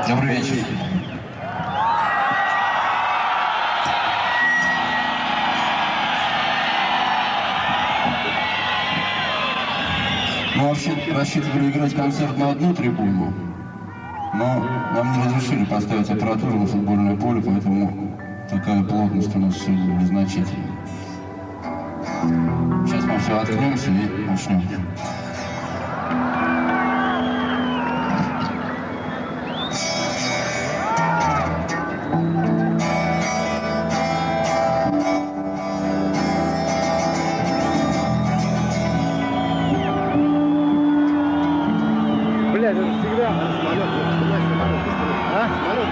Добрый вечер. Мы вообще рассчитывали играть концерт на одну трибуну, но нам не разрешили поставить аппаратуру на футбольное поле, поэтому такая плотность у нас сегодня незначительная. Сейчас мы все откроемся и начнем. Блядь, это всегда самолет, самолет.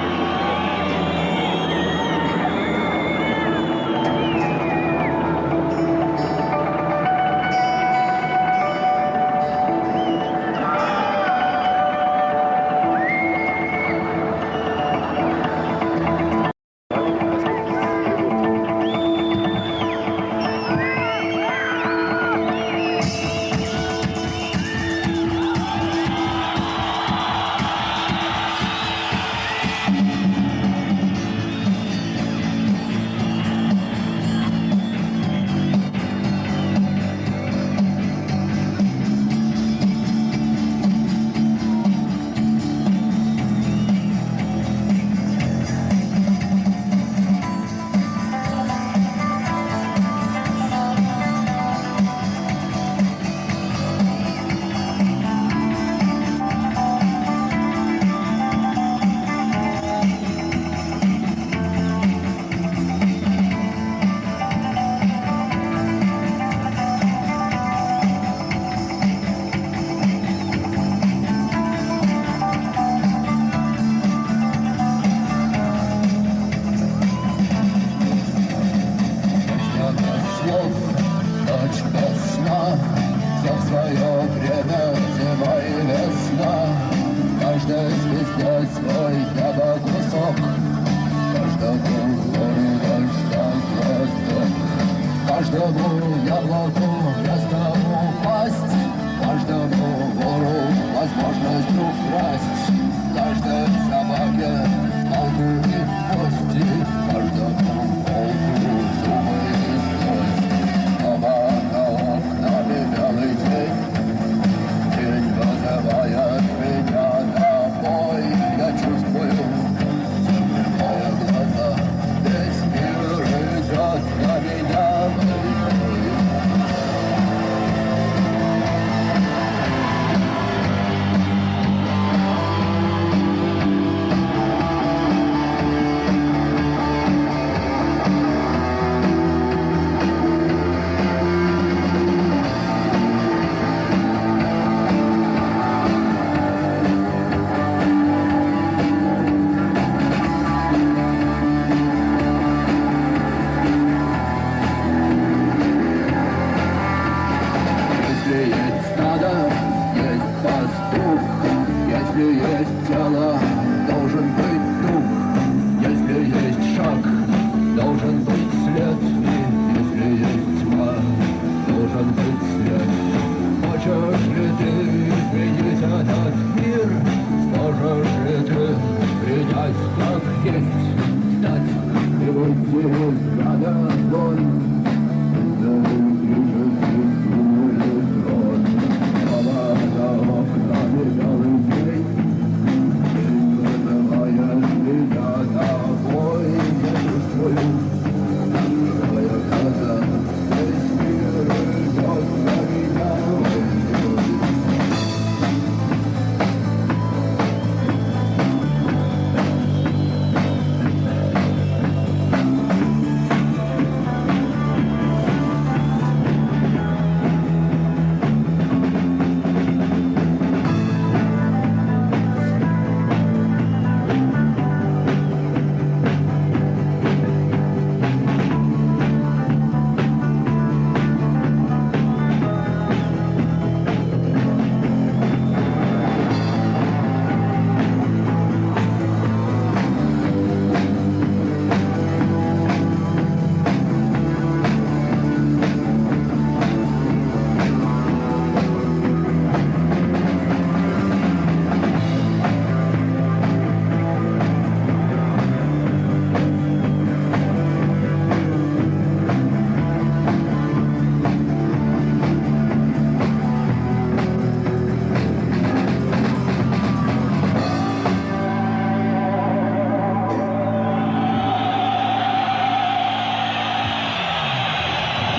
Каждому яблоку раздому пасть, каждому вору возможность украсть, каждой собаке палку и кости, каждому волку зубы и кость. Снова на окнами белый день вызывает меня на бой. Я чувствую, закрывая глаза, весь мир идет на меня.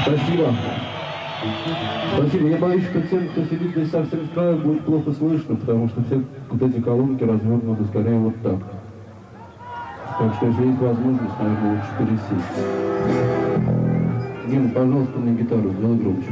Спасибо. Спасибо. Я боюсь, что тем, кто сидит здесь совсем справа, будет плохо слышно, потому что все вот эти колонки развернуты скорее вот так. Так что, если есть возможность, наверное, лучше пересесть. Дим, пожалуйста, на гитару сделай громче.